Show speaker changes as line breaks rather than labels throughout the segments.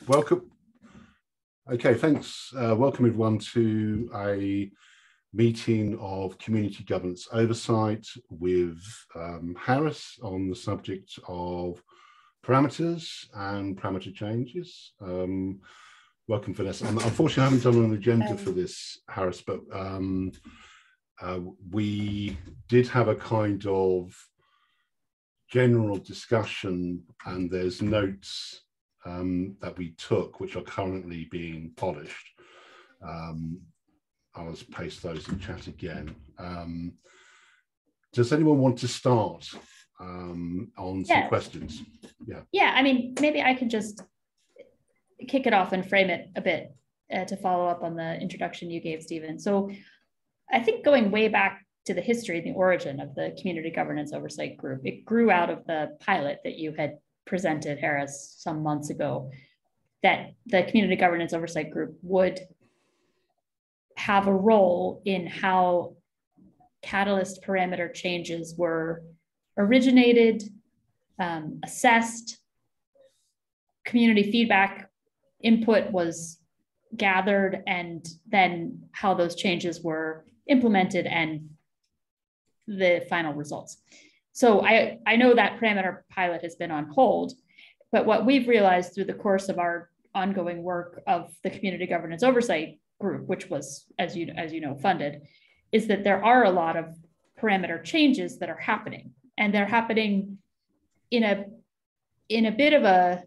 Welcome. Okay, thanks. Welcome everyone to a meeting of Community Governance Oversight with Harris on the subject of parameters and parameter changes. Welcome, Vanessa. Unfortunately, I haven't done an agenda for this, Harris, but we did have a kind of general discussion, and there's notes that we took, which are currently being polished. I'll just paste those in chat again. Does anyone want to start on some questions?
Yeah, I mean, maybe I could just kick it off and frame it a bit to follow up on the introduction you gave, Stephen. So I think going way back to the history and the origin of the Community Governance Oversight Group, it grew out of the pilot that you had presented, Harris, some months ago, that the Community Governance Oversight Group would have a role in how catalyst parameter changes were originated, assessed, community feedback input was gathered, and then how those changes were implemented and the final results. So I know that parameter pilot has been on hold, but what we've realized through the course of our ongoing work of the Community Governance Oversight Group, which was, as you know, funded, is that there are a lot of parameter changes that are happening, and they're happening in a bit of a,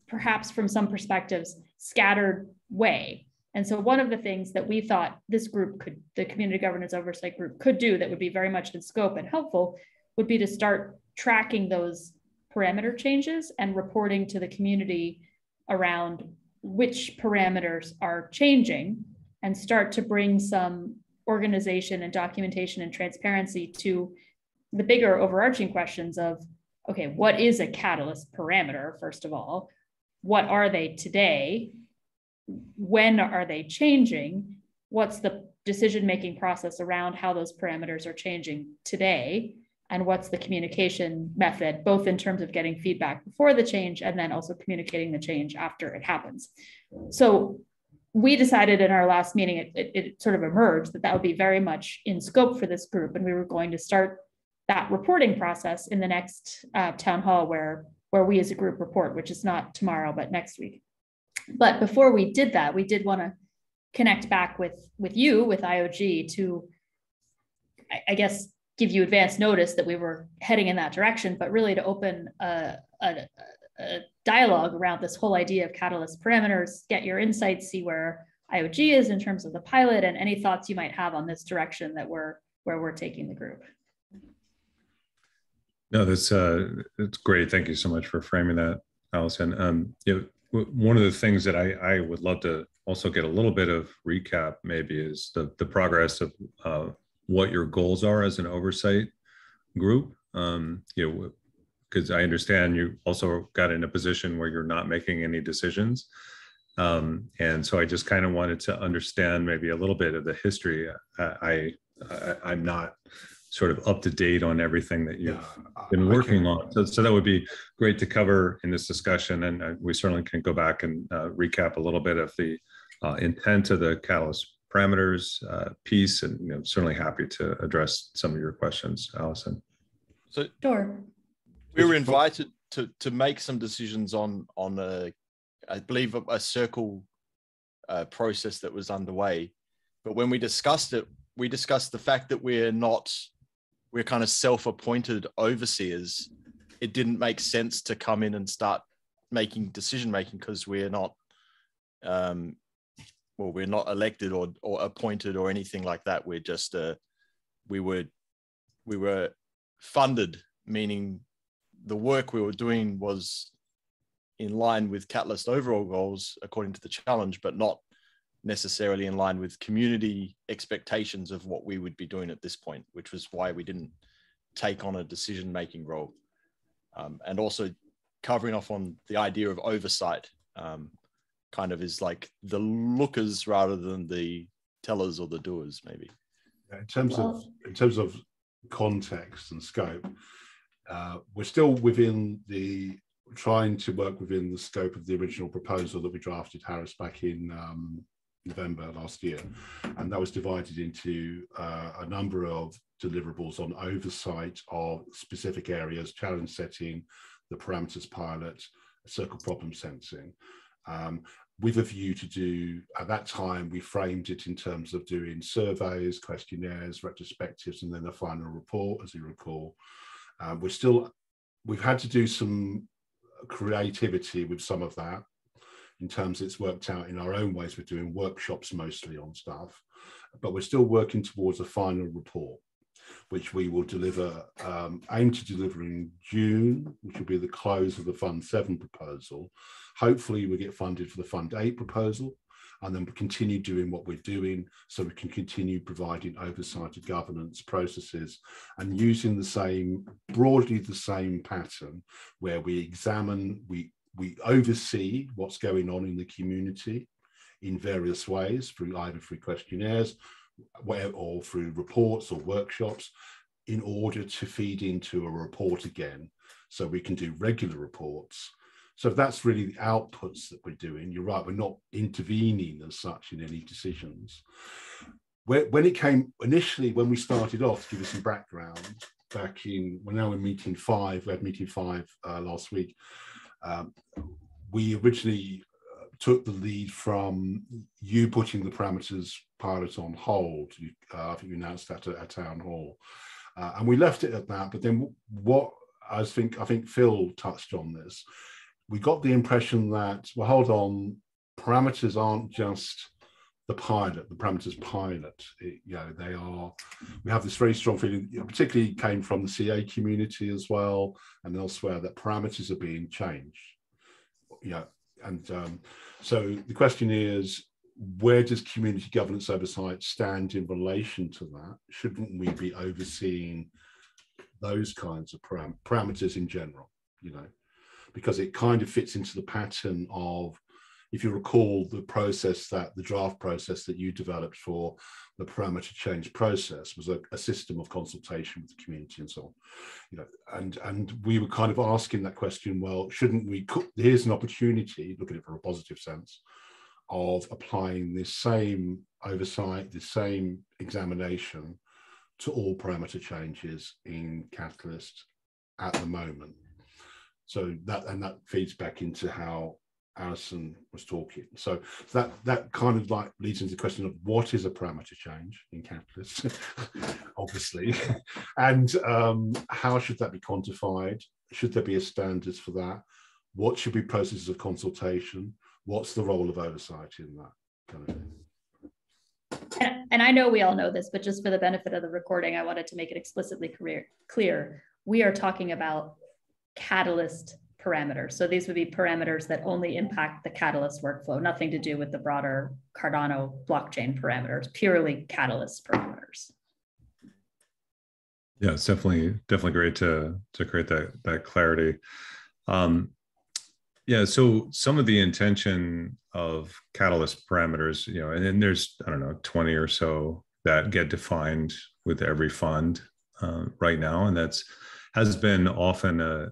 perhaps from some perspectives, scattered way. And so one of the things that we thought this group could, the Community Governance Oversight Group, could do that would be very much in scope and helpful would be to start tracking those parameter changes and reporting to the community around which parameters are changing, and start to bring some organization and documentation and transparency to the bigger overarching questions of, okay, what is a catalyst parameter, first of all? What are they today? When are they changing? What's the decision-making process around how those parameters are changing today? And what's the communication method, both in terms of getting feedback before the change and then also communicating the change after it happens? So we decided in our last meeting, it sort of emerged that would be very much in scope for this group. And we were going to start that reporting process in the next town hall where we as a group report, which is not tomorrow, but next week. But before we did that, we did want to connect back with you, with IOG, to, I guess, give you advance notice that we were heading in that direction, but really to open a dialogue around this whole idea of catalyst parameters, get your insights, see where IOG is in terms of the pilot, and any thoughts you might have on this direction that where we're taking the group.
No, that's great. Thank you so much for framing that, Allison. One of the things that I would love to also get a little bit of recap maybe is the progress of what your goals are as an oversight group. Because I understand you also got in a position where you're not making any decisions. And so I just kind of wanted to understand maybe a little bit of the history. I'm not sort of up to date on everything that you've been working on. So that would be great to cover in this discussion. And we certainly can go back and recap a little bit of the intent of the catalyst parameters piece, and certainly happy to address some of your questions, Allison.
So
sure.
We were invited to make some decisions on I believe a circle process that was underway. But when we discussed it, we discussed the fact that we're kind of self-appointed overseers. It didn't make sense to come in and start making decision-making because we're not, we're not elected or appointed or anything like that. We're just, we were funded, meaning the work we were doing was in line with Catalyst overall goals according to the challenge, but not necessarily in line with community expectations of what we would be doing at this point, which was why we didn't take on a decision-making role. And also covering off on the idea of oversight, kind of is like the lookers rather than the tellers or the doers, maybe.
In terms of context and scope, we're still within the trying to work within the scope of the original proposal that we drafted, Harris, back in November last year. And that was divided into a number of deliverables on oversight of specific areas, challenge setting, the parameters pilot, circle problem sensing. With a view to do, at that time, we framed it in terms of doing surveys, questionnaires, retrospectives, and then a final report, as you recall. We've had to do some creativity with some of that in terms it's worked out in our own ways. We're doing workshops mostly on stuff, but we're still working towards a final report, which we will deliver, aim to deliver in June, which will be the close of the Fund 7 proposal. Hopefully we get funded for the Fund 8 proposal, and then we continue doing what we're doing so we can continue providing oversight of governance processes and using the same, broadly the same pattern where we examine, we oversee what's going on in the community in various ways, either through questionnaires or through reports or workshops, in order to feed into a report again so we can do regular reports. So that's really the outputs that we're doing. You're right, we're not intervening as such in any decisions. When it came initially, when we started off, to give you some background, back in, we're now in meeting 5, we had meeting 5 last week. We originally took the lead from you putting the parameters pilot on hold. I think you announced that at Town Hall. And we left it at that, but then what I think Phil touched on this, we got the impression that, well, hold on, parameters aren't just the pilot, the parameters pilot. They are, we have this very strong feeling, particularly came from the CA community as well, and elsewhere, that parameters are being changed. So the question is, where does community governance oversight stand in relation to that? Shouldn't we be overseeing those kinds of parameters in general, because it kind of fits into the pattern of, if you recall, the draft process that you developed for the parameter change process was a system of consultation with the community and so on, and we were kind of asking that question, well, shouldn't we, here's an opportunity, look at it from a positive sense, of applying this same oversight, this same examination to all parameter changes in Catalyst at the moment. So that feeds back into how Allison was talking. So that kind of like leads into the question of what is a parameter change in Catalyst, obviously, and how should that be quantified? Should there be a standards for that? What should be processes of consultation? What's the role of oversight in that kind of thing?
And I know we all know this, but just for the benefit of the recording, I wanted to make it explicitly clear. We are talking about Catalyst parameters. So these would be parameters that only impact the Catalyst workflow, nothing to do with the broader Cardano blockchain parameters, purely Catalyst parameters.
Yeah, it's definitely great to create that clarity. Yeah, so some of the intention of Catalyst parameters, and then there's, I don't know, 20 or so that get defined with every fund right now, and has been often a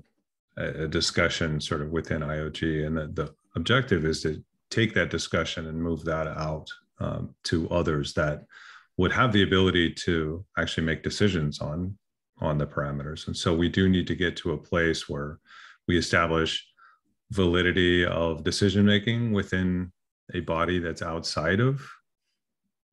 discussion sort of within IOG, and the objective is to take that discussion and move that out to others that would have the ability to actually make decisions on the parameters. And so we do need to get to a place where we establish validity of decision making within a body that's outside of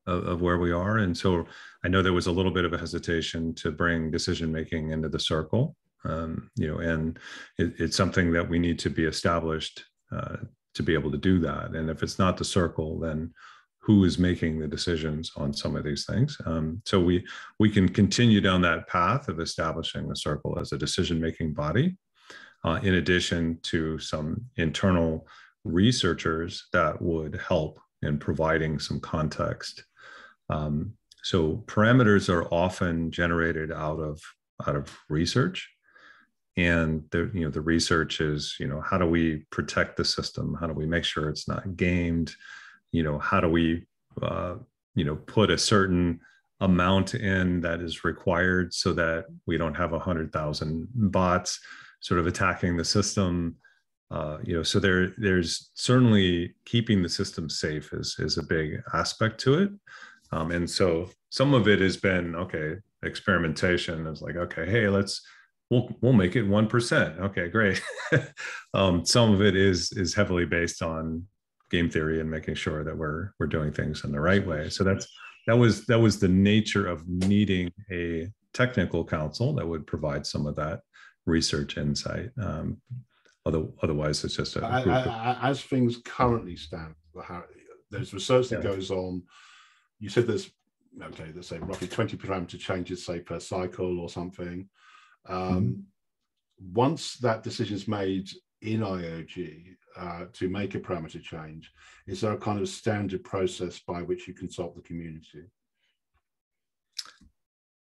where we are. And so I know there was a little bit of a hesitation to bring decision making into the circle. And it's something that we need to be established to be able to do that. And if it's not the circle, then who is making the decisions on some of these things? So we can continue down that path of establishing the circle as a decision-making body, in addition to some internal researchers that would help in providing some context. So parameters are often generated out of research. And the research is, how do we protect the system? How do we make sure it's not gamed? How do we, put a certain amount in that is required so that we don't have 100,000 bots sort of attacking the system? So there's certainly keeping the system safe is a big aspect to it. And so some of it has been, okay, experimentation is like, okay, hey, we'll make it 1%. Okay, great. Some of it is heavily based on game theory and making sure that we're doing things in the right way. So that was the nature of needing a technical council that would provide some of that research insight. Otherwise, it's just a group
as things currently stand, there's research that goes on. You said there's, okay, let's say roughly 20 parameter changes, say, per cycle or something. Once that decision is made in IOG to make a parameter change, is there a kind of standard process by which you consult the community?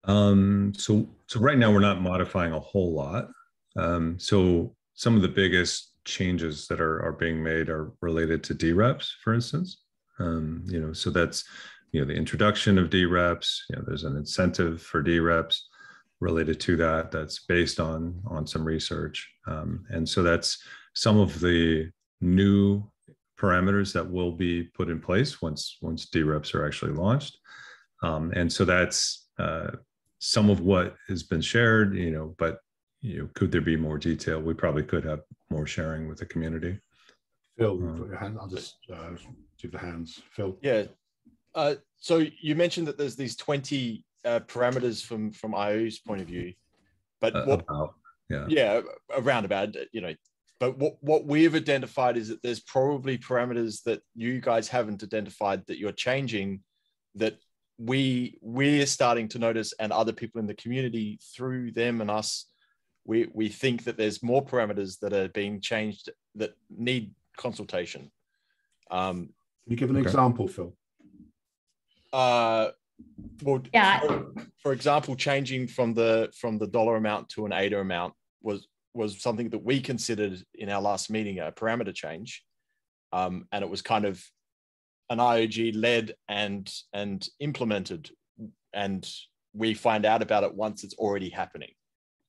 So right now we're not modifying a whole lot. So some of the biggest changes that are being made are related to DREPs, for instance. So that's, the introduction of DREPs. There's an incentive for DREPs related to that that's based on some research. And so that's some of the new parameters that will be put in place once DREPs are actually launched. And so that's some of what has been shared, but could there be more detail? We probably could have more sharing with the community.
Phil, you put your hand. I'll just do the hands. Phil.
Yeah. So you mentioned that there's these 20 parameters from IO's point of view, but around about, but what we've identified is that there's probably parameters that you guys haven't identified that you're changing, that we're starting to notice, and other people in the community through them and us, we think that there's more parameters that are being changed that need consultation.
Can you give an example, Phil?
For example, changing from the dollar amount to an ADA amount was something that we considered in our last meeting a parameter change, and it was kind of an IOG led and implemented, and we find out about it once it's already happening.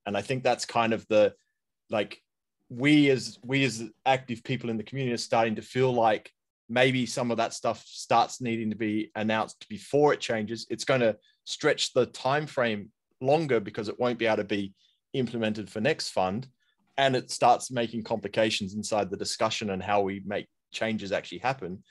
And I think that's kind of we as active people in the community are starting to feel like maybe some of that stuff starts needing to be announced before it changes. It's going to stretch the time frame longer because it won't be able to be implemented for next fund, and it starts making complications inside the discussion and how we make changes actually happen.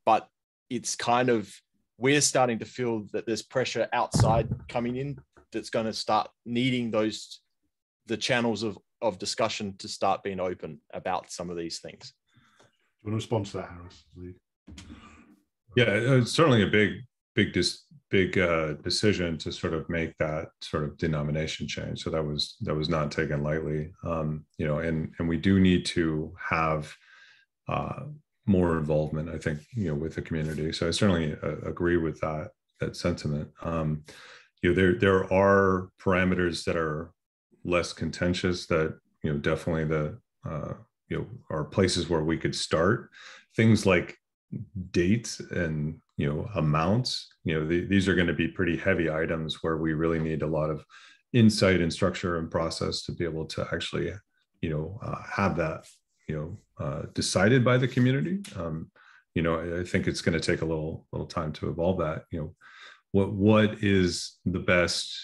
But it's kind of, we're starting to feel that there's pressure outside coming in that's going to start needing the channels of discussion to start being open about some of these things.
Do you want to respond to that, Harris?
Yeah, it's certainly a big decision to sort of make that sort of denomination change. So that was not taken lightly. And we do need to have more involvement, I think, with the community. So I certainly agree with that sentiment. There are parameters that are less contentious that, definitely are places where we could start. Things like dates and, amounts, these are going to be pretty heavy items where we really need a lot of insight and structure and process to be able to actually, have that, decided by the community. I think it's going to take a little time to evolve that. What is the best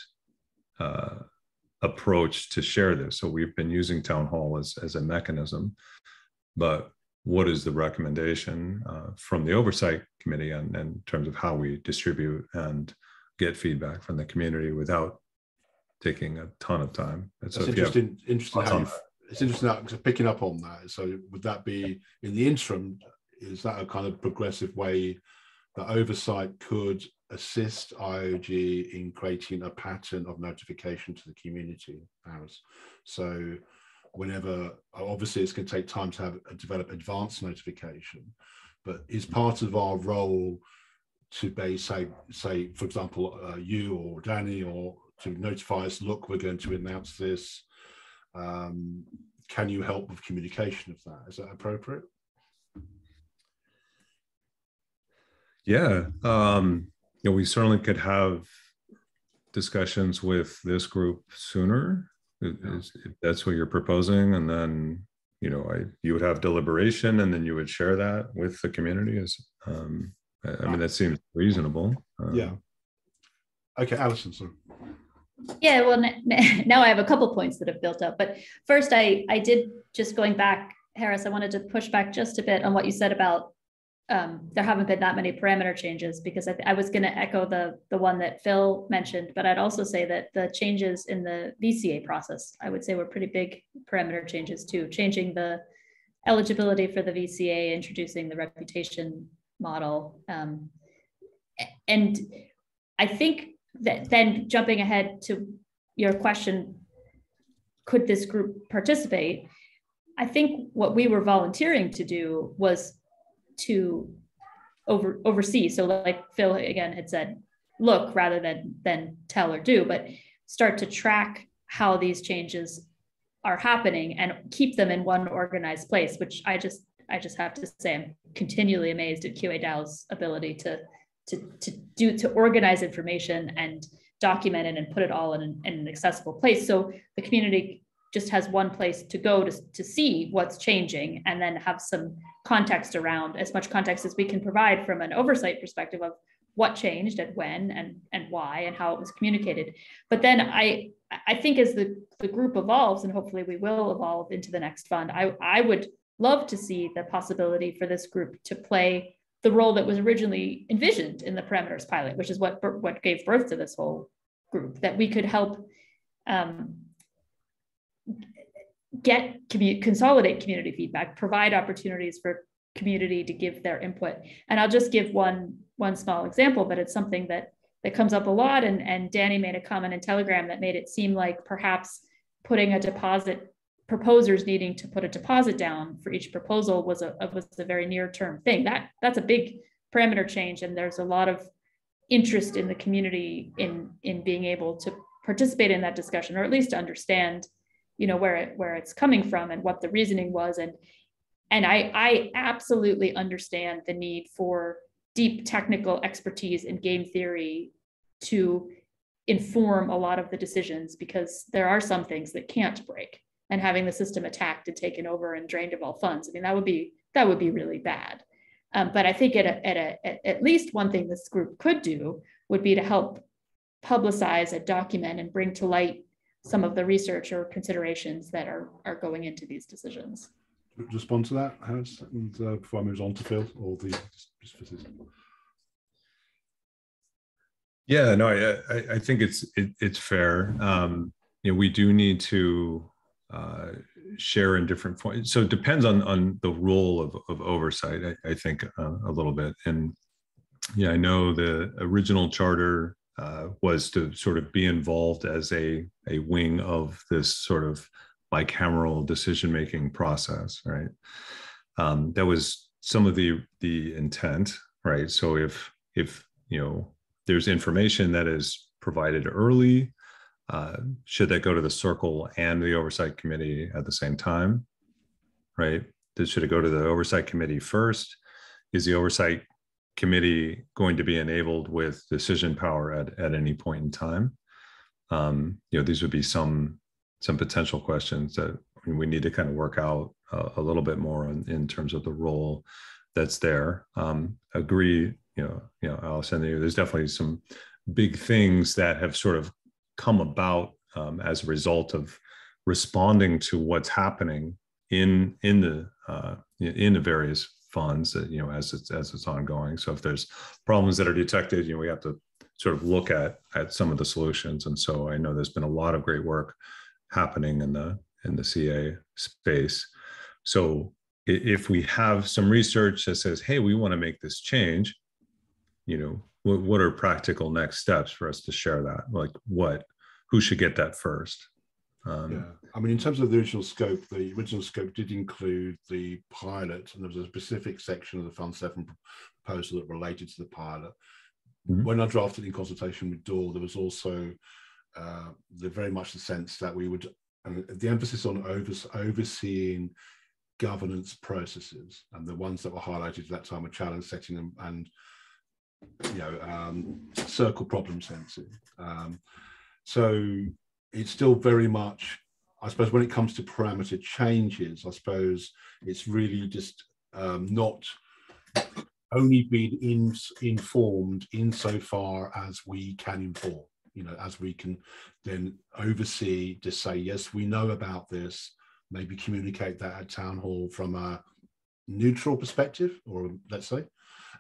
approach to share this? So we've been using town hall as a mechanism, but what is the recommendation from the oversight committee in terms of how we distribute and get feedback from the community without taking a ton of time?
It's interesting how it's interesting that, picking up on that. So would that be in the interim, is that a kind of progressive way that oversight could assist IOG in creating a pattern of notification to the community, Harris? So whenever, obviously it's going to take time to develop advanced notification, but is part of our role to be, say for example, you or Danny, or to notify us, look, we're going to announce this. Can you help with communication of that? Is that appropriate?
Yeah, we certainly could have discussions with this group sooner, if that's what you're proposing, and then you would have deliberation and then you would share that with the community. I mean, that seems reasonable.
Yeah. Okay, Allison, sorry.
Yeah, well, now I have a couple points that have built up. But first, I did, just going back, Harris, I wanted to push back just a bit on what you said about there haven't been that many parameter changes, because I was going to echo the one that Phil mentioned, but I'd also say that the changes in the VCA process, I would say, were pretty big parameter changes too, changing the eligibility for the VCA, introducing the reputation model. And I think that then, jumping ahead to your question, could this group participate? I think what we were volunteering to do was to oversee. So like Phil again had said, look rather than tell or do, but start to track how these changes are happening and keep them in one organized place, which I just have to say, I'm continually amazed at QADAO's ability to organize information and document it and put it all in an accessible place. So the community just has one place to go to see what's changing, and then have some context around, as much context as we can provide from an oversight perspective of what changed and when and why and how it was communicated. But then I think as the group evolves, and hopefully we will evolve into the next fund, I would love to see the possibility for this group to play the role that was originally envisioned in the parameters pilot, which is what gave birth to this whole group, that we could help consolidate community feedback, provide opportunities for community to give their input. And I'll just give one small example, but it's something that comes up a lot. And Danny made a comment in Telegram that made it seem like perhaps putting a deposit, proposers needing to put a deposit down for each proposal was a very near-term thing. That's a big parameter change, and there's a lot of interest in the community in being able to participate in that discussion, or at least to understand where it's coming from and what the reasoning was. And I absolutely understand the need for deep technical expertise in game theory to inform a lot of the decisions, because there are some things that can't break, and having the system attacked and taken over and drained of all funds, I mean, that would be really bad. But I think at least one thing this group could do would be to help publicize and document and bring to light some of the research or considerations that are going into these decisions.
Respond to that, Harris, and before I move on to Phil or the specifics.
Yeah, no, I think it's fair. We do need to share in different forms. So it depends on the role of oversight, I think, a little bit. And yeah, I know the original charter was to sort of be involved as a wing of this sort of bicameral decision-making process, right? That was some of the intent, right? So if there's information that is provided early, should that go to the circle and the oversight committee at the same time, right? Should it go to the oversight committee first? Is the oversight committee going to be enabled with decision power at any point in time? These would be some potential questions that we need to kind of work out a little bit more in terms of the role that's there. Agree, Allison, there's definitely some big things that have sort of come about as a result of responding to what's happening in the various funds, as it's ongoing. So if there's problems that are detected, we have to sort of look at some of the solutions. And so I know there's been a lot of great work happening in the CA space. So if we have some research that says, hey, we want to make this change, what are practical next steps for us to share that? Like who should get that first?
Yeah, I mean, in terms of the original scope did include the pilot, and there was a specific section of the Fund 7 proposal that related to the pilot. Mm-hmm. When I drafted in consultation with Dahl, there was also very much the sense that we would, the emphasis on overseeing governance processes, and the ones that were highlighted at that time were challenge setting and circle problem sensing. So it's still very much I suppose when it comes to parameter changes, I suppose it's really just not only being informed insofar as we can inform, as we can then oversee to say, yes, we know about this, maybe communicate that at town hall from a neutral perspective, or let's say,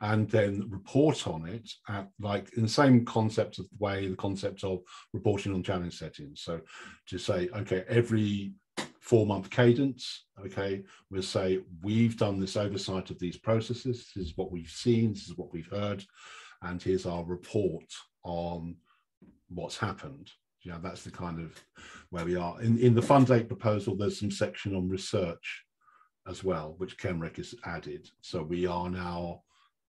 and then report on it at, like, in the same concept of the concept of reporting on challenge settings. So to say, okay, every 4-month cadence, okay, we'll say we've done this oversight of these processes, this is what we've seen, this is what we've heard, and here's our report on what's happened. That's the kind of where we are. In the Fund 8 proposal, there's some section on research as well, which Kenrick has added. So we are now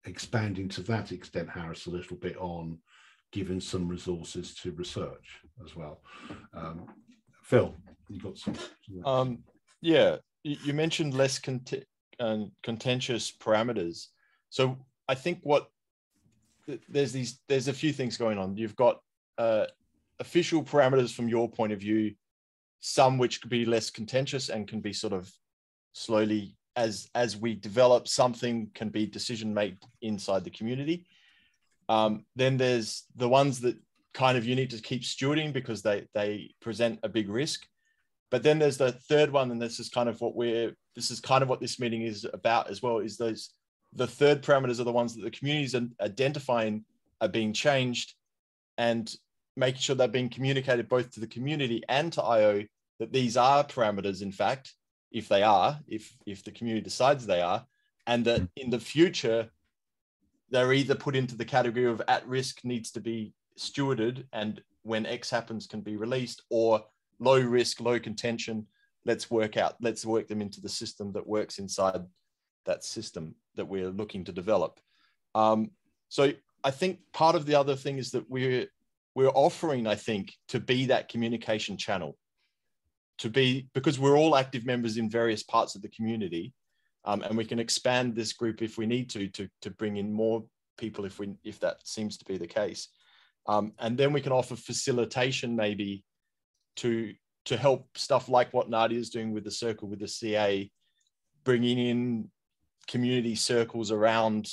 expanding to that extent, Harris, a little bit on giving some resources to research as well. Phil, you got some?
Yeah, you mentioned less contentious parameters. So I think there's a few things going on. You've got official parameters from your point of view, some which could be less contentious and can be sort of slowly, as we develop something, can be decision made inside the community. Then there's the ones that kind of you need to keep stewarding because they present a big risk. But then there's the third one, and this is kind of what this meeting is about as well, is the third parameters are the ones that the communities are identifying are being changed, and making sure they're being communicated both to the community and to IO that these are parameters, in fact, if the community decides they are, and that in the future, they're either put into the category of at risk, needs to be stewarded, and when X happens can be released, or low risk, low contention, let's work them into the system that works inside that system that we're looking to develop. So I think part of the other thing is that we're offering, I think, to be that communication channel, because we're all active members in various parts of the community, and we can expand this group if we need to bring in more people if that seems to be the case, and then we can offer facilitation maybe to help stuff like what Nadia is doing with the circle with the CA, bringing in community circles around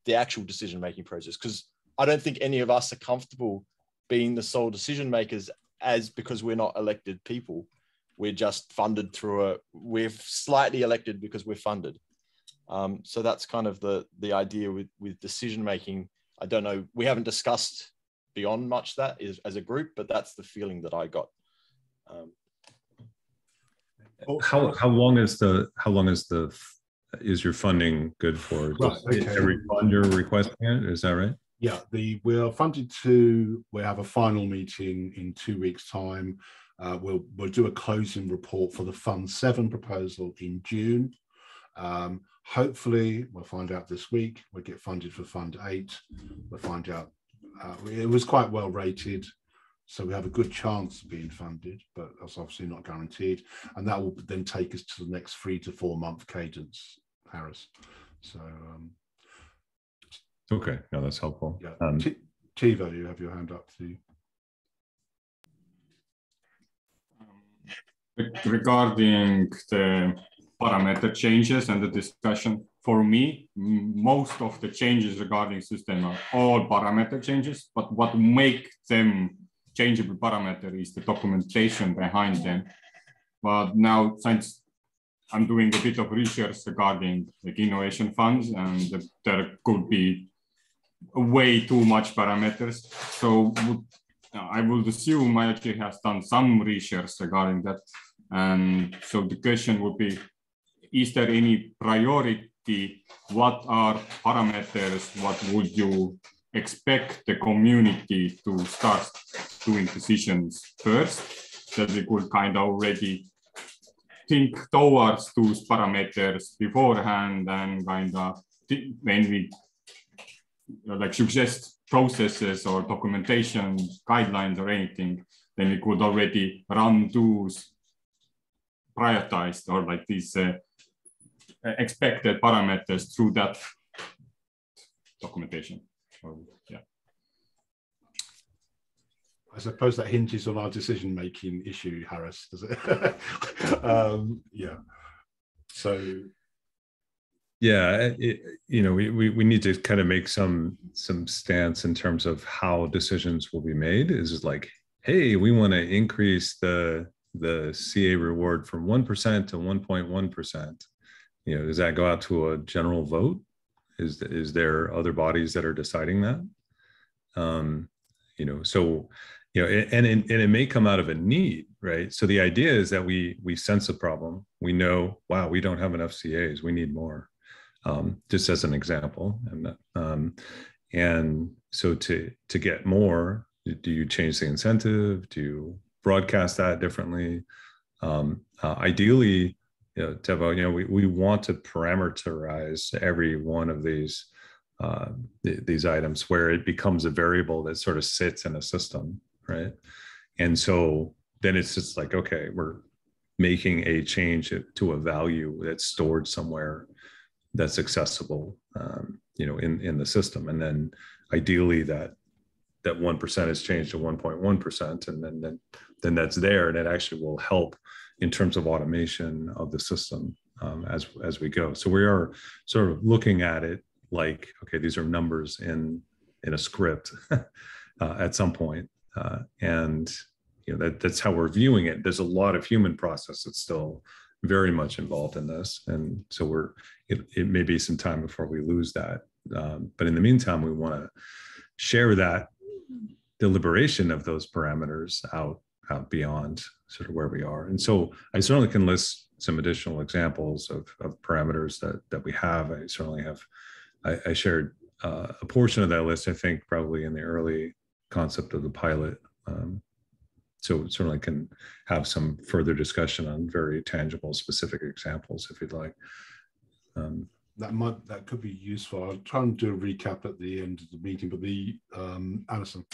the actual decision-making process, because I don't think any of us are comfortable being the sole decision makers because we're not elected people. We're just funded we're slightly elected because we're funded. So that's kind of the idea with decision-making. I don't know, we haven't discussed beyond much that as a group, but that's the feeling that I got.
How long is your funding good for?
Right, okay.
Every fund you're requesting it, is that right?
Yeah, we are funded we have a final meeting in 2 weeks' time. We'll do a closing report for the Fund 7 proposal in June. Hopefully, we'll find out this week. We'll get funded for Fund 8. We'll find out. It was quite well rated, so we have a good chance of being funded, but that's obviously not guaranteed. And that will then take us to the next 3 to 4 month cadence, Harris. So.
Okay, no, that's helpful.
Yeah. Tivo, you have your hand up too.
Regarding the parameter changes and the discussion, for me, most of the changes regarding system are all parameter changes, but what make them changeable parameter is the documentation behind them. But now, since I'm doing a bit of research regarding like innovation funds, and there could be way too much parameters. So I would assume IoT has done some research regarding that. And so the question would be, is there any priority? What are parameters? What would you expect the community to start doing decisions first, that we could kind of already think towards those parameters beforehand, and kind of when we like suggest processes or documentation guidelines or anything, then we could already run those prioritized or like these expected parameters through that documentation. So, yeah.
I suppose that hinges on our decision-making issue, Harris, does it? Yeah. So.
Yeah, we need to kind of make some stance in terms of how decisions will be made. Is like, hey, we want to increase the CA reward from 1% to 1.1%. Does that go out to a general vote? Is there other bodies that are deciding that? So, and it may come out of a need, right? So the idea is that we sense a problem. We know, wow, we don't have enough CAs. We need more. Just as an example, and so to get more, do you change the incentive? Do you broadcast that differently? Ideally, Tevo, we want to parameterize every one of these items where it becomes a variable that sort of sits in a system, right? And so then it's just like, okay, we're making a change to a value that's stored somewhere that's accessible, in the system. And then ideally that 1% is changed to 1.1%, and then that's there, and it actually will help in terms of automation of the system as we go. So we are sort of looking at it like, okay, these are numbers in a script at some point, and that's how we're viewing it. There's a lot of human process that's still very much involved in this, and so it may be some time before we lose that, but in the meantime we want to share that deliberation of those parameters out beyond sort of where we are. And so I certainly can list some additional examples of parameters that we have. I certainly have, I shared a portion of that list, I think probably in the early concept of the pilot. So certainly can have some further discussion on very tangible, specific examples if you'd like.
That could be useful. I'll try and do a recap at the end of the meeting, but Allison.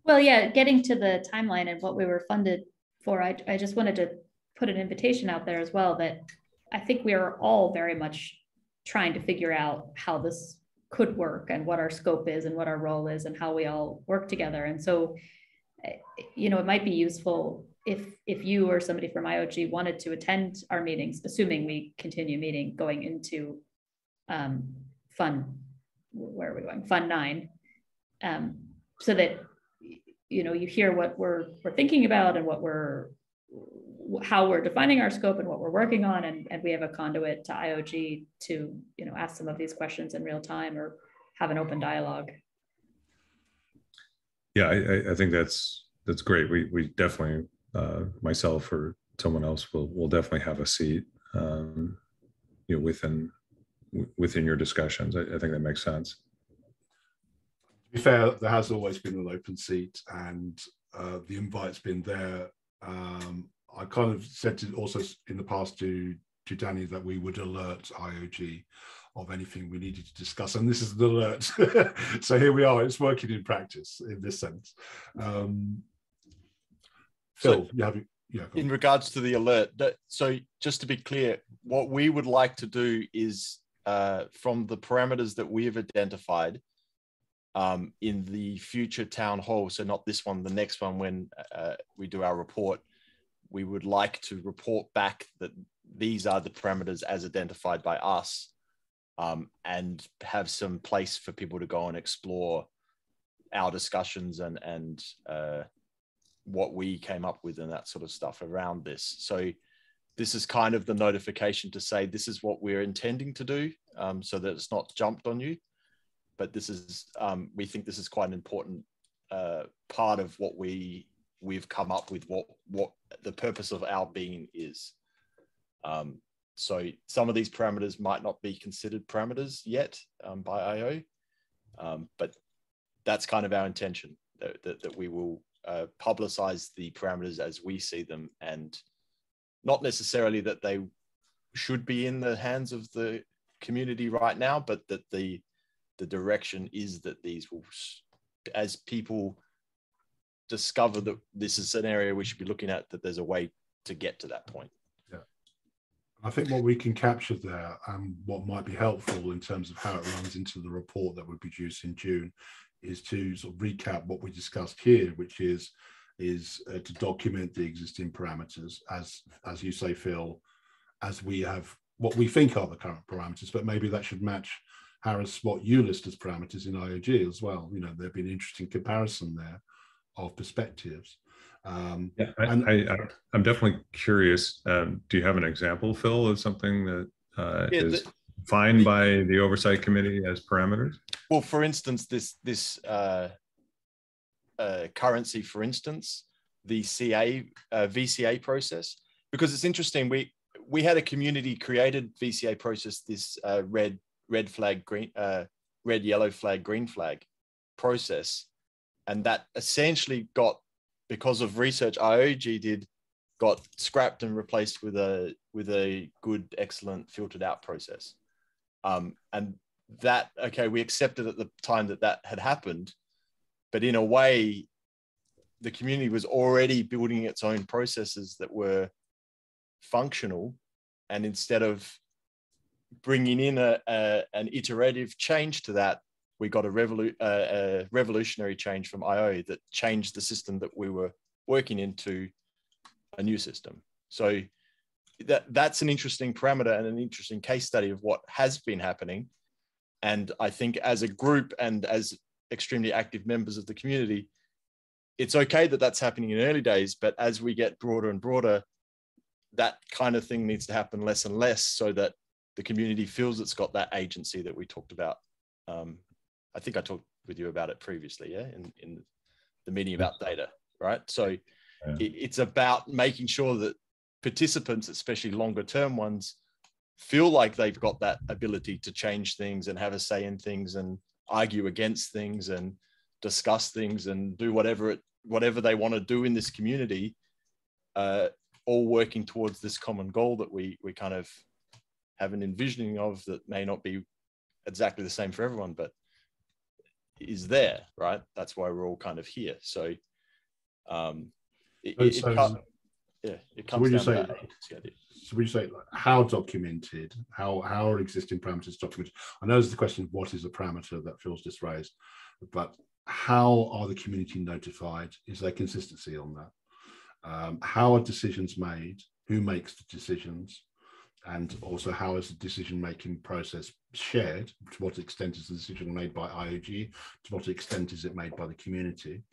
Well, yeah, getting to the timeline and what we were funded for, I just wanted to put an invitation out there as well, that I think we are all very much trying to figure out how this could work and what our scope is and what our role is and how we all work together. And so, it might be useful if you or somebody from IOG wanted to attend our meetings, assuming we continue meeting going into Fund 9, so that you hear what we're thinking about and how we're defining our scope and what we're working on, and we have a conduit to IOG to ask some of these questions in real time or have an open dialogue.
Yeah, I think that's great. We definitely, myself or someone else will definitely have a seat, within your discussions. I think that makes sense.
To be fair, there has always been an open seat, and the invite's been there. I kind of said also in the past to Danny that we would alert IOG of anything we needed to discuss, and this is an alert. So here we are. It's working in practice in this sense. Phil,
in regards to the alert, so just to be clear, what we would like to do is from the parameters that we have identified in the future town hall, so not this one, the next one, when we do our report, we would like to report back that these are the parameters as identified by us, and have some place for people to go and explore our discussions and what we came up with and that sort of stuff around this. So this is kind of the notification to say this is what we're intending to do, so that it's not jumped on you. But this is, we think this is quite an important part of what we've come up with, what the purpose of our being is. So some of these parameters might not be considered parameters yet by IO, but that's kind of our intention, that we will publicize the parameters as we see them, and not necessarily that they should be in the hands of the community right now, but that the direction is that these will, as people discover that this is an area we should be looking at, that there's a way to get to that point.
Yeah, I think what we can capture there, and what might be helpful in terms of how it runs into the report that we produce in June, is to sort of recap what we discussed here, which is to document the existing parameters, as you say, Phil, as we have what we think are the current parameters, but maybe that should match, Harris, what you list as parameters in IOG as well. You know, there'd be an interesting comparison there of perspectives.
I'm definitely curious. Do you have an example, Phil, of something that is defined by the Oversight Committee as parameters?
Well, for instance, this currency, for instance, the VCA process, because it's interesting. We had a community created VCA process, this red flag, green, red, yellow flag, green flag process. And that essentially got, because of research IOG did, got scrapped and replaced with a good, excellent filtered out process. And that, okay, we accepted at the time that had happened, but in a way, the community was already building its own processes that were functional, and instead of bringing in an iterative change to that, we got a revolutionary change from IO that changed the system that we were working into a new system. So that's an interesting parameter and an interesting case study of what has been happening. And I think as a group and as extremely active members of the community, it's okay that that's happening in early days, but as we get broader and broader, that kind of thing needs to happen less and less so that the community feels it's got that agency that we talked about. I think I talked with you about it previously, yeah, in the meeting about data, right? So it's about making sure that participants, especially longer term ones, feel like they've got that ability to change things and have a say in things and argue against things and discuss things and do whatever they want to do in this community, all working towards this common goal that we kind of have an envisioning of that may not be exactly the same for everyone, but is there, right? That's why we're all kind of here. So it comes down to that agency idea.
So would you say, like, how documented, how are existing parameters documented? I know there's the question of what is a parameter that Phil's just raised, but how are the community notified? Is there consistency on that? How are decisions made? Who makes the decisions? And also, how is the decision-making process shared? To what extent is the decision made by IOG? To what extent is it made by the community?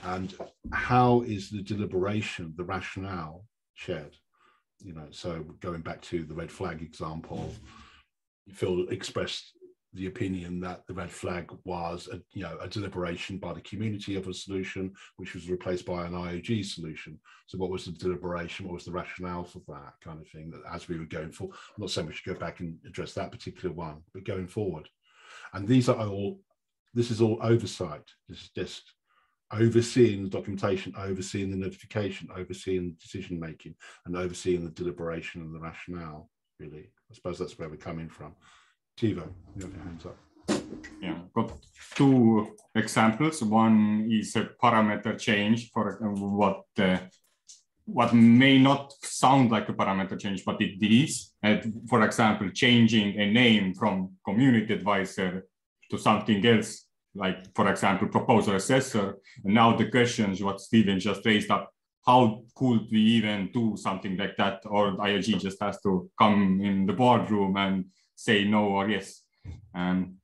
And how is the deliberation, the rationale, shared? You know, so going back to the red flag example, Phil expressed the opinion that the red flag was a deliberation by the community of a solution, which was replaced by an IOG solution. So what was the deliberation? What was the rationale for that kind of thing? That as we were going forward, I'm not saying we should go back and address that particular one, but going forward. And this is all oversight. This is just overseeing the documentation, overseeing the notification, overseeing the decision-making, and overseeing the deliberation and the rationale, really. I suppose that's where we're coming from. Tivo, you have your hands up.
Yeah, got two examples. One is a parameter change for what may not sound like a parameter change, but it is. For example, changing a name from community advisor to something else, like, for example, proposal assessor. And now the questions what Stephen just raised up, how could we even do something like that? Or IOG just has to come in the boardroom and say no or yes.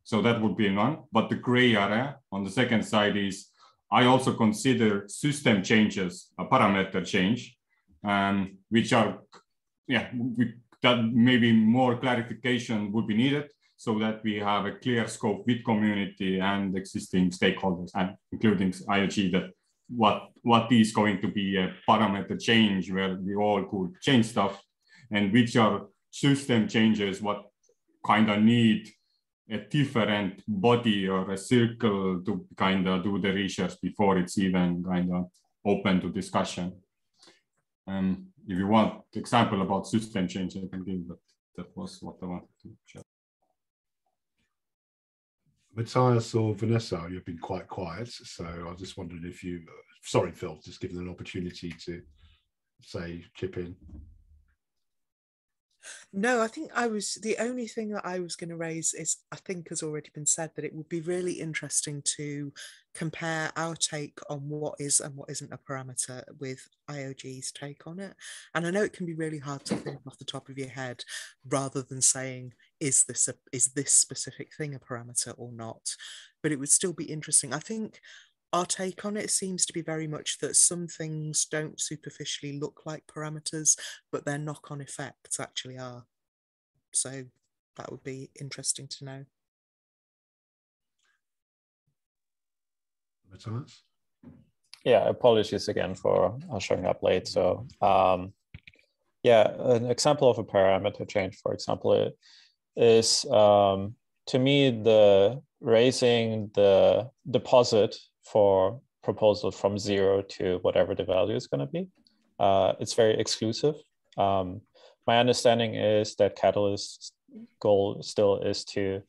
So that would be one. But the gray area on the second side is, I also consider system changes a parameter change, which are, that maybe more clarification would be needed so that we have a clear scope with community and existing stakeholders, and including IOG, that what is going to be a parameter change where we all could change stuff, and which are system changes, what kind of need a different body or a circle to kind of do the research before it's even kind of open to discussion. If you want example about system change, I can give, but that was what I wanted to share.
Matthias or Vanessa, you've been quite quiet, so I just wondered if you, sorry, Phil, just giving an opportunity to chip in.
No, I think the only thing that I was going to raise is, I think has already been said, that it would be really interesting to compare our take on what is and what isn't a parameter with IOG's take on it. And I know it can be really hard to think off the top of your head, rather than saying, is this specific thing a parameter or not? But it would still be interesting. I think our take on it seems to be very much that some things don't superficially look like parameters, but their knock-on effects actually are. So that would be interesting to know.
Matthias?
Yeah, apologies again for showing up late. So yeah, an example of a parameter change, for example, is to me the raising the deposit for proposal from 0 to whatever the value is going to be. It's very exclusive. My understanding is that Catalyst's goal still is to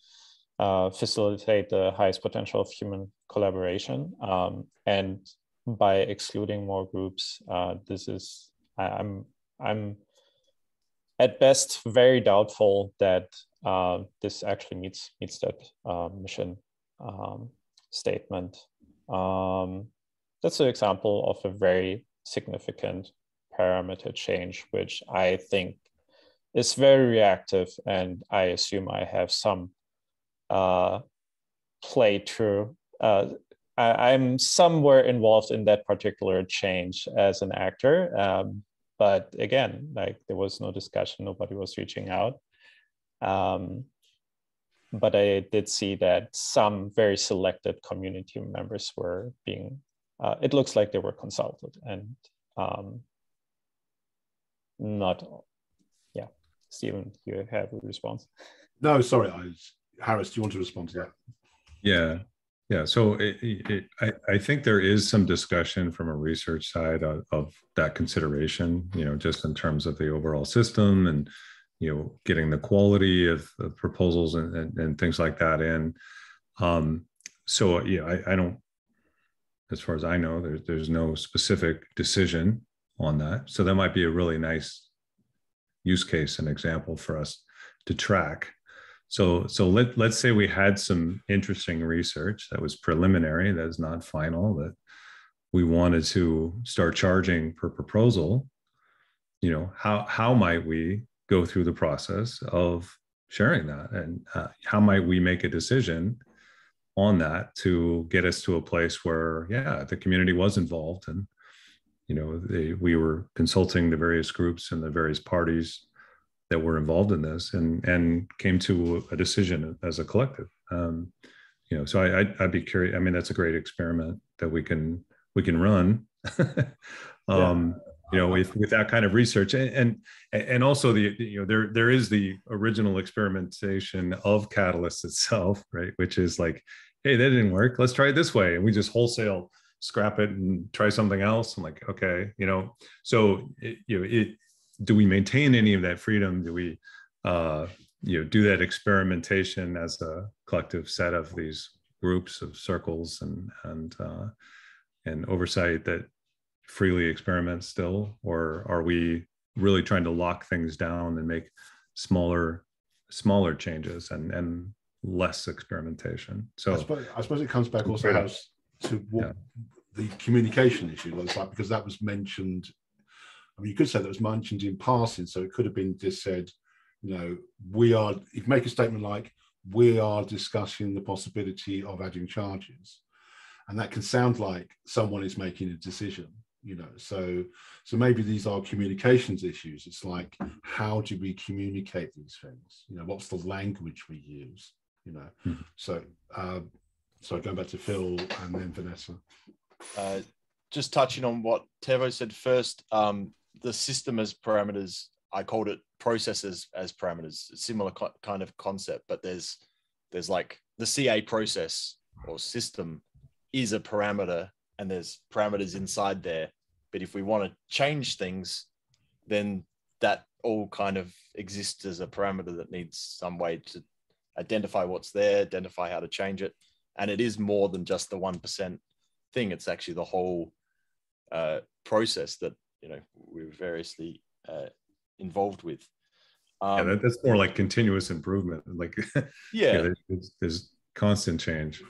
facilitate the highest potential of human collaboration. And by excluding more groups, I'm at best very doubtful that this actually meets that mission statement. That's an example of a very significant parameter change, which I think is very reactive, and I assume I have some play through. I'm somewhere involved in that particular change as an actor, but again, like, there was no discussion, nobody was reaching out. But I did see that some very selected community members were being, it looks like they were consulted, and not, yeah. Stephen, you have a response?
No, sorry, Harris, do you want to respond to that?
Yeah. So I think there is some discussion from a research side of that consideration, just in terms of the overall system and, getting the quality of the proposals and things like that in. So yeah, I don't, as far as I know, there's no specific decision on that. So that might be a really nice use case and example for us to track. So let's say we had some interesting research that was preliminary, that is not final, that we wanted to start charging per proposal. How might we go through the process of sharing that, and how might we make a decision on that to get us to a place where, yeah, the community was involved, and we were consulting the various groups and the various parties that were involved in this, and came to a decision as a collective. So I'd be curious. I mean, that's a great experiment that we can run. With that kind of research, and also there is the original experimentation of Catalyst itself, right? Which is like, hey, that didn't work. Let's try it this way, and we just wholesale scrap it and try something else. I'm like, okay, so do we maintain any of that freedom? Do we do that experimentation as a collective set of these groups of circles and oversight that freely experiment still, or are we really trying to lock things down and make smaller changes and less experimentation? So
I suppose it comes back also to what the communication issue looks like, because that was mentioned. I mean, you could say that was mentioned in passing, so it could have been just said, if you make a statement like, we are discussing the possibility of adding charges, and that can sound like someone is making a decision. So maybe these are communications issues. It's like, how do we communicate these things? What's the language we use? So going back to Phil and then Vanessa.
Just touching on what Tevo said first, the system as parameters, I called it processes as parameters, similar kind of concept, but there's like the CA process or system is a parameter, and there's parameters inside there. But if we want to change things, then that all kind of exists as a parameter that needs some way to identify what's there, identify how to change it. And it is more than just the 1% thing. It's actually the whole process that, we're variously involved with.
Yeah, that's more like continuous improvement. Like,
yeah,
there's constant change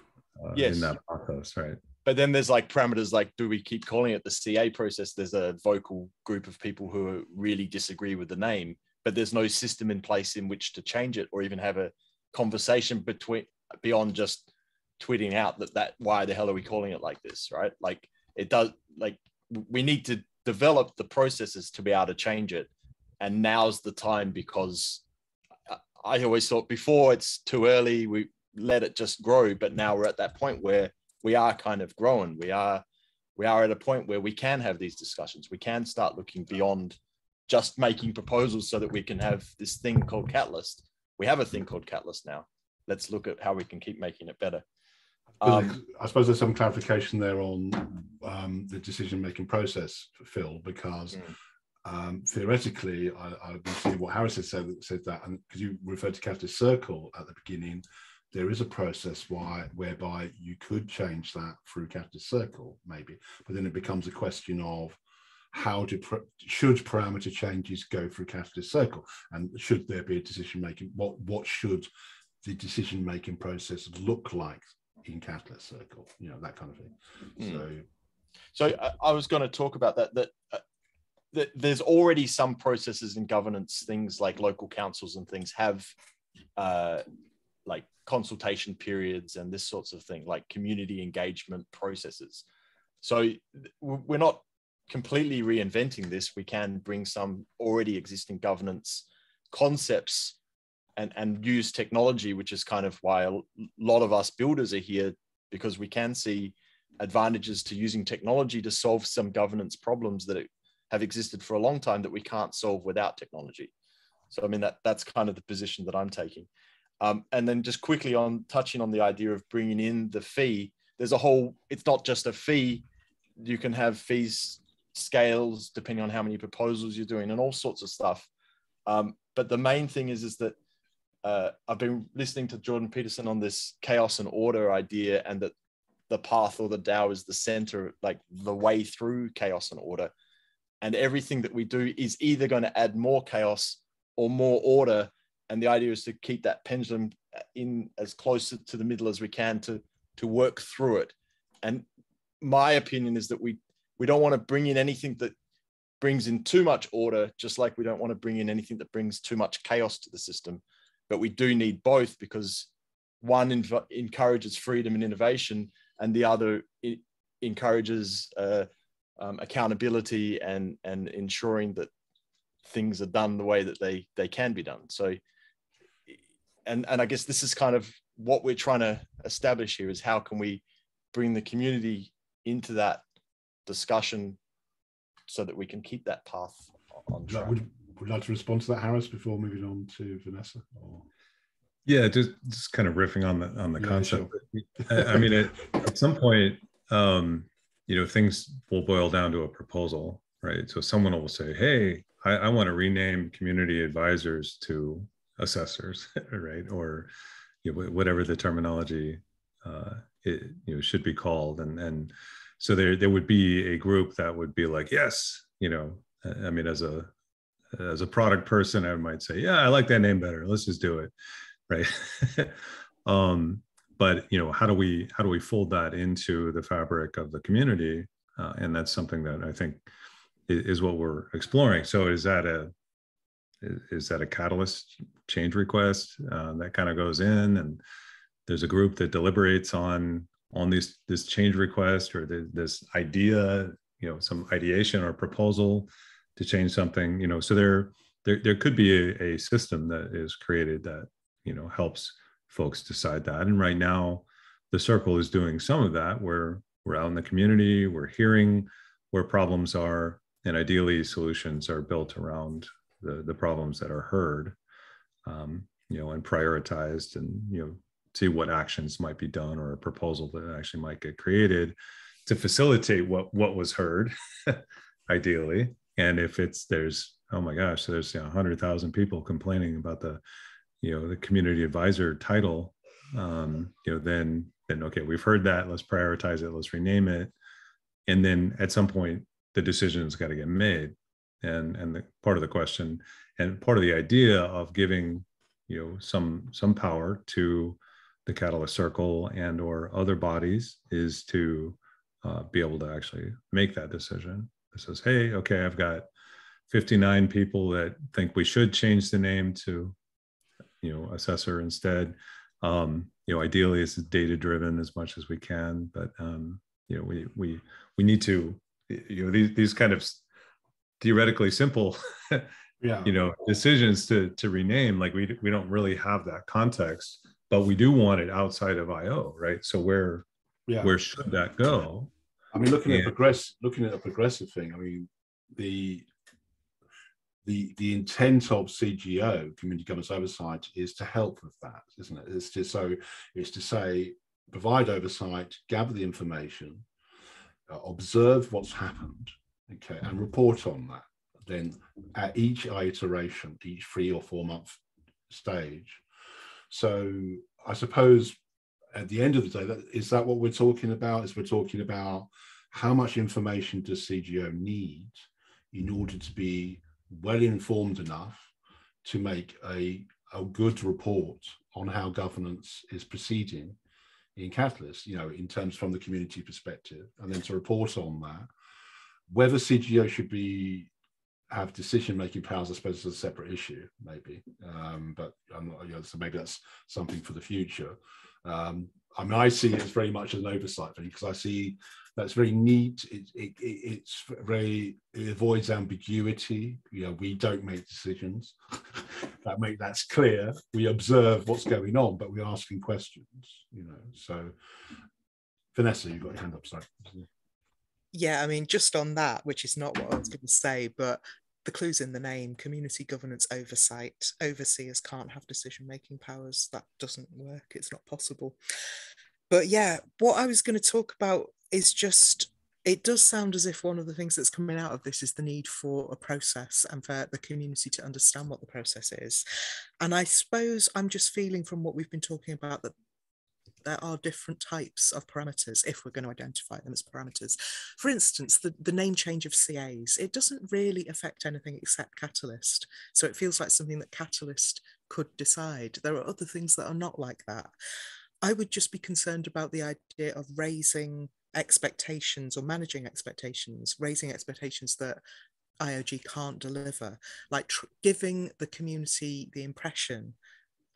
yes.
in that process, right?
But then there's like parameters like, do we keep calling it the CA process? There's a vocal group of people who really disagree with the name, but there's no system in place in which to change it or even have a conversation beyond just tweeting out that why the hell are we calling it like this, right? Like it does, like we need to develop the processes to be able to change it. And now's the time, because I always thought before it's too early, we let it just grow. But now we're at that point where we are kind of growing. We are at a point where we can have these discussions. We can start looking beyond just making proposals so that we can have this thing called Catalyst. We have a thing called Catalyst now. Let's look at how we can keep making it better.
I suppose there's some clarification there on the decision-making process, Phil, because theoretically, I would see what Harris has said that, and because you referred to Catalyst Circle at the beginning, there is a process whereby you could change that through Catalyst Circle, maybe, but then it becomes a question of how should parameter changes go through Catalyst Circle, and should there be a decision-making? What should the decision-making process look like in Catalyst Circle? You know, that kind of thing.
So I was going to talk about that there's already some processes in governance, things like local councils and things have like consultation periods and this sorts of thing, like community engagement processes. So we're not completely reinventing this. We can bring some already existing governance concepts and use technology, which is kind of why a lot of us builders are here, because we can see advantages to using technology to solve some governance problems that have existed for a long time that we can't solve without technology. So, I mean, that's kind of the position that I'm taking. And then just quickly on touching on the idea of bringing in the fee, there's a whole, it's not just a fee. You can have fees scales depending on how many proposals you're doing and all sorts of stuff. But the main thing is that I've been listening to Jordan Peterson on this chaos and order idea, and that the path or the DAO is the center, like the way through chaos and order. And everything that we do is either going to add more chaos or more order. And the idea is to keep that pendulum in as close to the middle as we can to work through it. And my opinion is that we don't want to bring in anything that brings in too much order, just like we don't want to bring in anything that brings too much chaos to the system. But we do need both, because one encourages freedom and innovation, and the other encourages accountability and ensuring that things are done the way that they can be done. So, and I guess this is kind of what we're trying to establish here, is how can we bring the community into that discussion so that we can keep that path on track.
Would you like to respond to that, Harris, before moving on to Vanessa? Or?
Yeah, just kind of riffing on the concept.
Sure.
I mean, at some point, things will boil down to a proposal, right? So someone will say, hey, I want to rename community advisors to assessors, right? Or whatever the terminology should be called. And so there would be a group that would be like, yes, I mean, as a product person, I might say, yeah, I like that name better. Let's just do it, right? But how do we fold that into the fabric of the community? And that's something that I think is what we're exploring. So is that a catalyst change request that kind of goes in, and there's a group that deliberates on this change request or this idea, some ideation or proposal to change something, so there could be a system that is created that helps folks decide that. And right now the circle is doing some of that, where we're out in the community, we're hearing where problems are, and ideally solutions are built around the problems that are heard, and prioritized, and see what actions might be done, or a proposal that actually might get created to facilitate what was heard, ideally. And if there's, oh my gosh, so there's 100,000 people complaining about the community advisor title, then okay, we've heard that, let's prioritize it, let's rename it. And then at some point the decision's got to get made. and the part of the question and part of the idea of giving, some power to the Catalyst Circle and or other bodies is to be able to actually make that decision. It says, hey, okay, I've got 59 people that think we should change the name to, assessor instead. Ideally it's data driven as much as we can, but we need to, these kind of theoretically simple decisions to rename, like we don't really have that context, but we do want it outside of IO, right? So where should that go?
I mean, looking at a progressive thing, I mean, the intent of CGO, community governance oversight, is to help with that, isn't it? It's to say provide oversight, gather the information, observe what's happened, okay, and report on that. Then at each iteration, each 3 or 4 month stage. So I suppose at the end of the day, is that what we're talking about? Is we're talking about how much information does CGO need in order to be well informed enough to make a good report on how governance is proceeding in Catalyst, in terms from the community perspective, and then to report on that. Whether CGO should have decision-making powers, I suppose, is a separate issue, maybe. But I'm not, so maybe that's something for the future. I mean, I see it as very much an oversight thing, because I see that's very neat. It avoids ambiguity. We don't make decisions. That's clear. We observe what's going on, but we're asking questions. So Vanessa, you've got your hand up. Sorry.
Yeah, I mean, just on that, which is not what I was going to say, but the clue's in the name: community governance oversight. Overseers can't have decision-making powers. That doesn't work. It's not possible. But yeah, what I was going to talk about is just, it does sound as if one of the things that's coming out of this is the need for a process and for the community to understand what the process is. And I suppose I'm just feeling from what we've been talking about that there are different types of parameters, if we're going to identify them as parameters. For instance, the name change of CAs, it doesn't really affect anything except Catalyst. So it feels like something that Catalyst could decide. There are other things that are not like that. I would just be concerned about the idea of raising expectations or managing expectations, raising expectations that IOG can't deliver, like giving the community the impression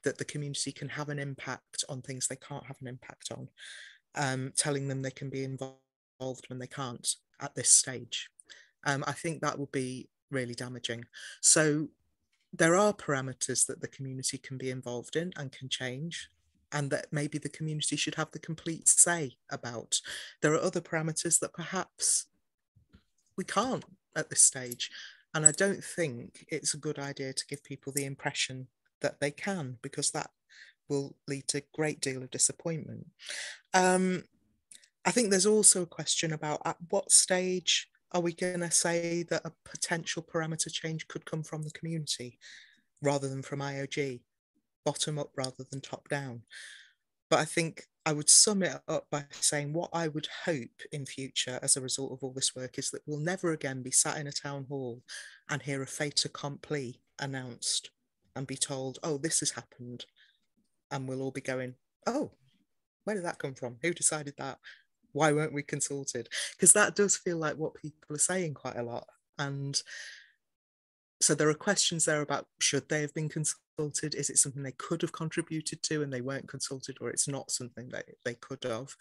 that the community can have an impact on things they can't have an impact on, telling them they can be involved when they can't at this stage. I think that will be really damaging. So there are parameters that the community can be involved in and can change, and that maybe the community should have the complete say about. There are other parameters that perhaps we can't at this stage. And I don't think it's a good idea to give people the impression that they can, because that will lead to a great deal of disappointment. I think there's also a question about at what stage are we going to say that a potential parameter change could come from the community rather than from IOG, bottom up rather than top down. But I think I would sum it up by saying what I would hope in future as a result of all this work is that we'll never again be sat in a town hall and hear a fait accompli announced and be told, oh, this has happened. And we'll all be going, oh, where did that come from? Who decided that? Why weren't we consulted? Because that does feel like what people are saying quite a lot. And so there are questions there about, should they have been consulted? Is it something they could have contributed to and they weren't consulted, or it's not something that they could have?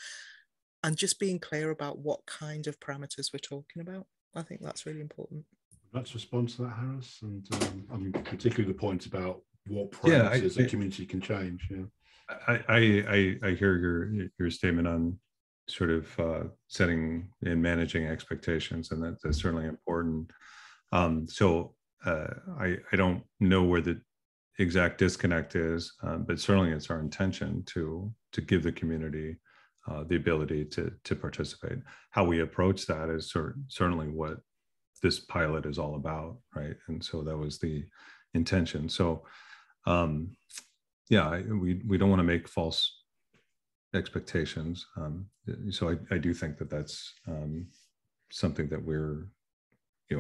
And just being clear about what kind of parameters we're talking about. I think that's really important.
Let's respond to that, Harris, and I mean, particularly the point about what parameters the community can change. Yeah,
I hear your statement on sort of setting and managing expectations, and that's certainly important. So I don't know where the exact disconnect is, but certainly it's our intention to give the community the ability to participate. How we approach that is certainly what this pilot is all about, right? And so that was the intention. So yeah, we don't want to make false expectations. So I do think that that's something that we're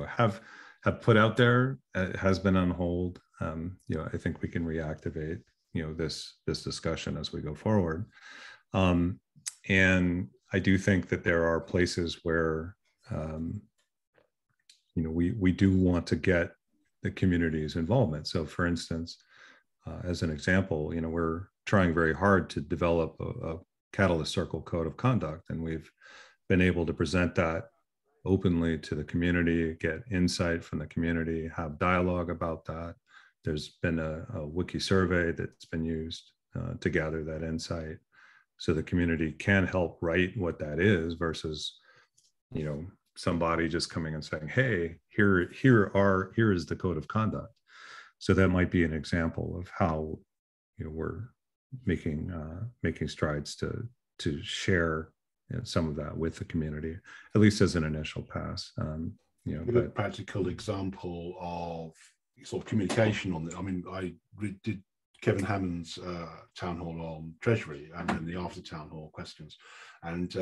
have have put out there has been on hold. I think we can reactivate, this discussion as we go forward. And I do think that there are places where, we do want to get the community's involvement. So for instance, as an example, we're trying very hard to develop a Catalyst Circle Code of Conduct, and we've been able to present that openly to the community, get insight from the community, have dialogue about that. There's been a wiki survey that's been used to gather that insight, so the community can help write what that is versus, somebody just coming and saying, hey, here is the code of conduct. So that might be an example of how, we're making strides to share some of that with the community, at least as an initial pass.
Give a practical example of sort of communication on it. I mean, I did Kevin Hammond's town hall on Treasury and then the after town hall questions, and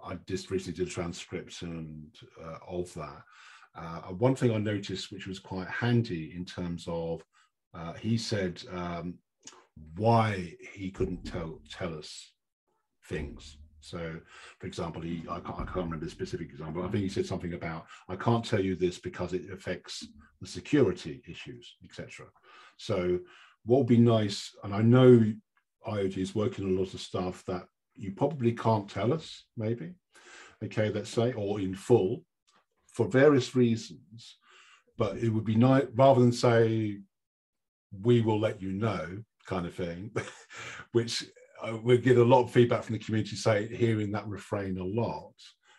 I just recently did a transcript of that. One thing I noticed, which was quite handy in terms of, he said why he couldn't tell us things. So, for example, I can't remember the specific example. I think he said something about, I can't tell you this because it affects the security issues, etc. So what would be nice, and I know IOG is working on a lot of stuff that you probably can't tell us, maybe, okay, let's say, or in full, for various reasons, but it would be nice, rather than say, we will let you know, kind of thing, which we get a lot of feedback from the community, hearing that refrain a lot,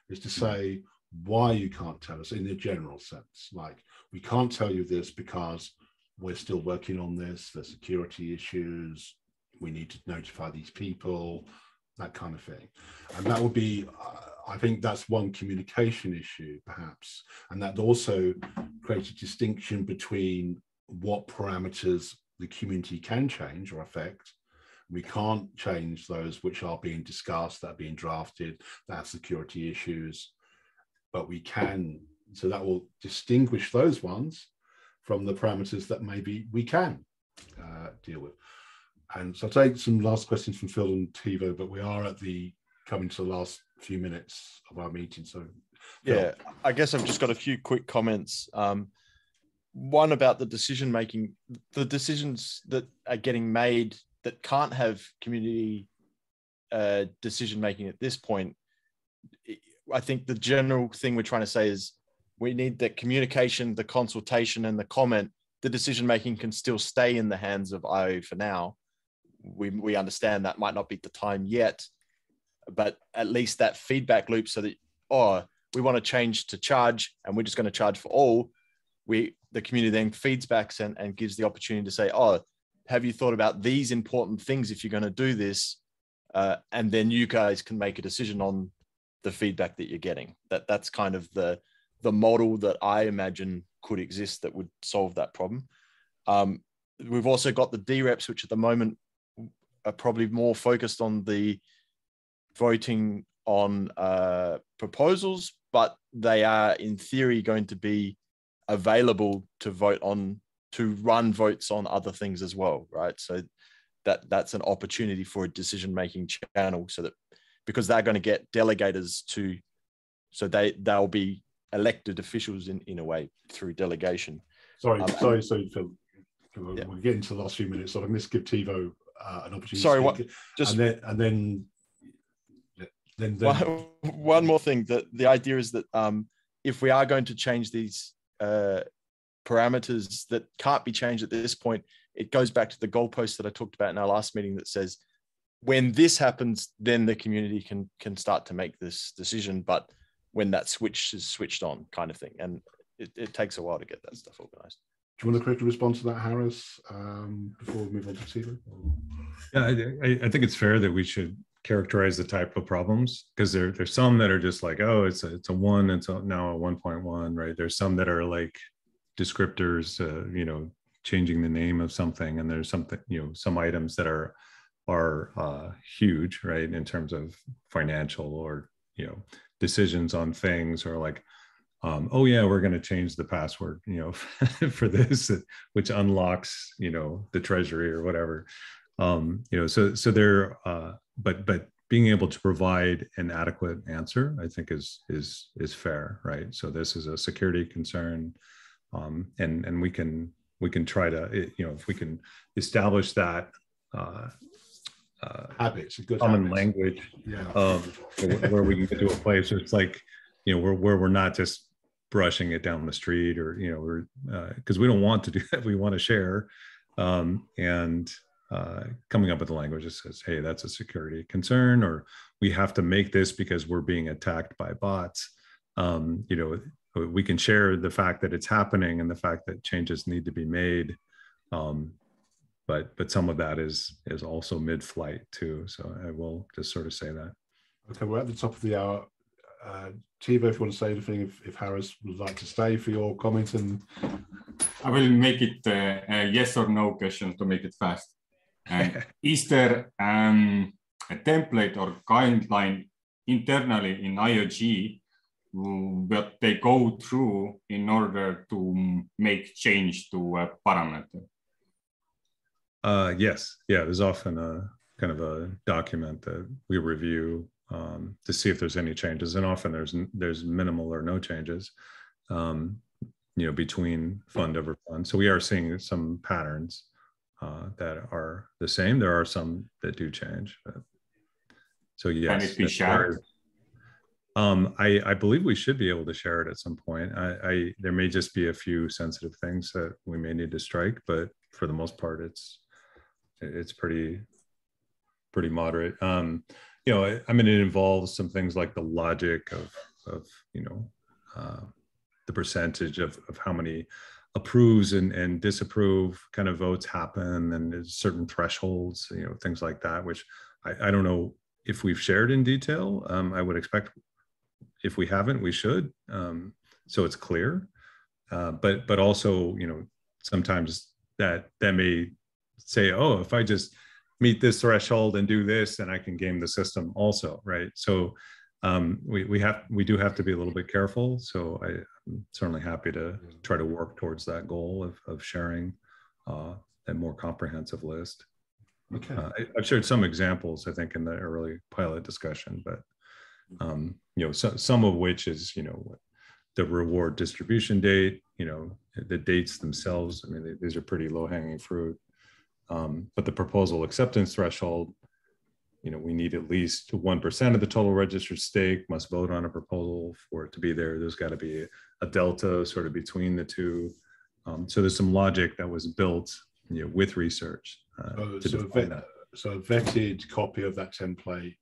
is to say why you can't tell us in a general sense. Like, we can't tell you this because we're still working on this, the security issues, we need to notify these people, that kind of thing. And that would be, I think that's one communication issue, perhaps. And that also creates a distinction between what parameters the community can change or affect. We can't change those which are being discussed, that are being drafted, that have security issues, but we can. So that will distinguish those ones from the parameters that maybe we can deal with. And so I'll take some last questions from Phil and Tivo, but we are coming to the last few minutes of our meeting. So Phil.
Yeah, I guess I've just got a few quick comments. One about the decision-making, the decisions that are getting made that can't have community decision-making at this point. I think the general thing we're trying to say is we need the communication, the consultation, and the comment. The decision-making can still stay in the hands of IO for now. We understand that might not be the time yet, but at least that feedback loop, so that, we want to change to charge and we're just going to charge for all. The community then feeds back and gives the opportunity to say, have you thought about these important things if you're going to do this? And then you guys can make a decision on the feedback that you're getting. That's kind of the model that I imagine could exist that would solve that problem. We've also got the DREPs, which at the moment are probably more focused on the voting on proposals, but they are in theory going to be available to run votes on other things as well, right? So that's an opportunity for a decision-making channel, so that, because they're going to get delegators so they'll be elected officials in a way through delegation.
Sorry, Phil. Yeah. We're getting to the last few minutes, so I'm going to give Tivo an opportunity.
Sorry, one more thing. The idea is that if we are going to change these parameters that can't be changed at this point, it goes back to the goalpost that I talked about in our last meeting that says, when this happens, then the community can start to make this decision, but when that switch is switched on, kind of thing. And it takes a while to get that stuff organized.
Do you want to quickly respond to that, Harris, before we move on to Tivo?
Yeah, I think it's fair that we should characterize the type of problems, because there's some that are just like, it's a 1, it's now a 1.1, right? There's some that are like descriptors, changing the name of something, and there's something, some items that are huge, right, in terms of financial or decisions on things, or like oh yeah, we're going to change the password, you know, for this, which unlocks, you know, the treasury or whatever. You know, so there, but being able to provide an adequate answer, I think is fair, right? So this is a security concern, and we can try to, you know, if we can establish that
habits, a good
common
habits.
language,
yeah,
where we can get to a place where it's like, you know, where we're not just brushing it down the street, or, you know, we're because we don't want to do that. We want to share, and coming up with a language that says, hey, that's a security concern, or we have to make this because we're being attacked by bots. You know, we can share the fact that it's happening and the fact that changes need to be made. But some of that is also mid-flight too. So I will just sort of say that.
Okay, we're at the top of the hour. Thibaut, if you want to say anything, if Harris would like to stay for your comment, and
I will make it a yes or no question to make it fast. Is there a template or guideline internally in IOG that they go through in order to make change to a parameter?
Yes, yeah, there's often a kind of a document that we review to see if there's any changes, and often there's minimal or no changes, you know, between fund over fund. So we are seeing some patterns that are the same. There are some that do change. So yes.
Can it be shared?
I believe we should be able to share it at some point. There may just be a few sensitive things that we may need to strike, but for the most part, it's pretty moderate. You know, I mean, it involves some things like the logic of you know, the percentage of how many approves and disapprove kind of votes happen, and there's certain thresholds, you know, things like that, which I don't know if we've shared in detail. I would expect if we haven't, we should, so it's clear. But also, you know, sometimes that may say, oh, if I just meet this threshold and do this, then I can game the system also, right? So we do have to be a little bit careful. So I'm certainly happy to try to work towards that goal of sharing a more comprehensive list.
okay,
I've shared some examples, I think, in the early pilot discussion, but you know, some of which is, you know, the reward distribution date, you know, the dates themselves. I mean, these are pretty low-hanging fruit. But the proposal acceptance threshold, you know, we need at least 1% of the total registered stake must vote on a proposal for it to be there. There's got to be a delta sort of between the two. So there's some logic that was built, you know, with research to define that.
So a vetted copy of that template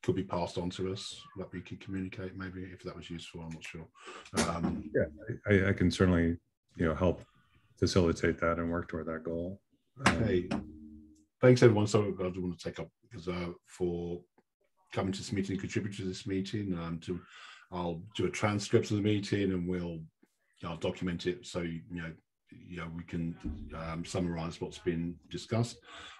could be passed on to us, that we could communicate, maybe, if that was useful. I'm not sure.
Yeah, I can certainly, you know, help facilitate that and work toward that goal.
Okay, thanks everyone. So I do want to take up because for coming to this meeting, contribute to this meeting. I'll do a transcript of the meeting, and I'll document it so you know we can summarize what's been discussed.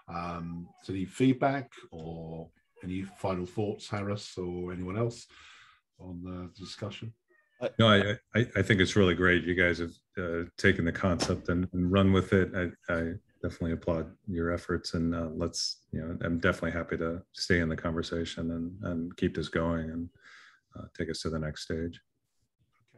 So any feedback or any final thoughts, Harris or anyone else, on the discussion?
No, I think it's really great. You guys have taken the concept and run with it. I definitely applaud your efforts, and let's, you know, I'm definitely happy to stay in the conversation and keep this going and take us to the next stage.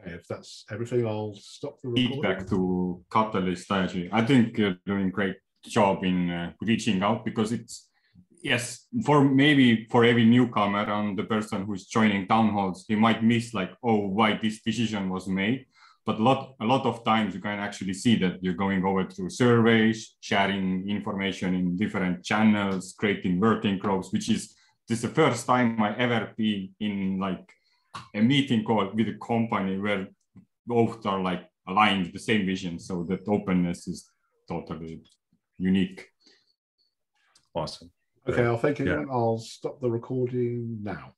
Okay, if that's everything, I'll stop the recording.
Feedback to Catalyst IOG. I think you're doing a great job in reaching out, because it's, yes, for every newcomer and the person who's joining town halls, he might miss like, oh, why this decision was made. But a lot of times you can actually see that you're going over through surveys, sharing information in different channels, creating working groups, this is the first time I ever been in like a meeting call with a company where both are like aligned the same vision. So that openness is totally unique.
Awesome.
Okay, I'll thank you. Yeah. I'll stop the recording now.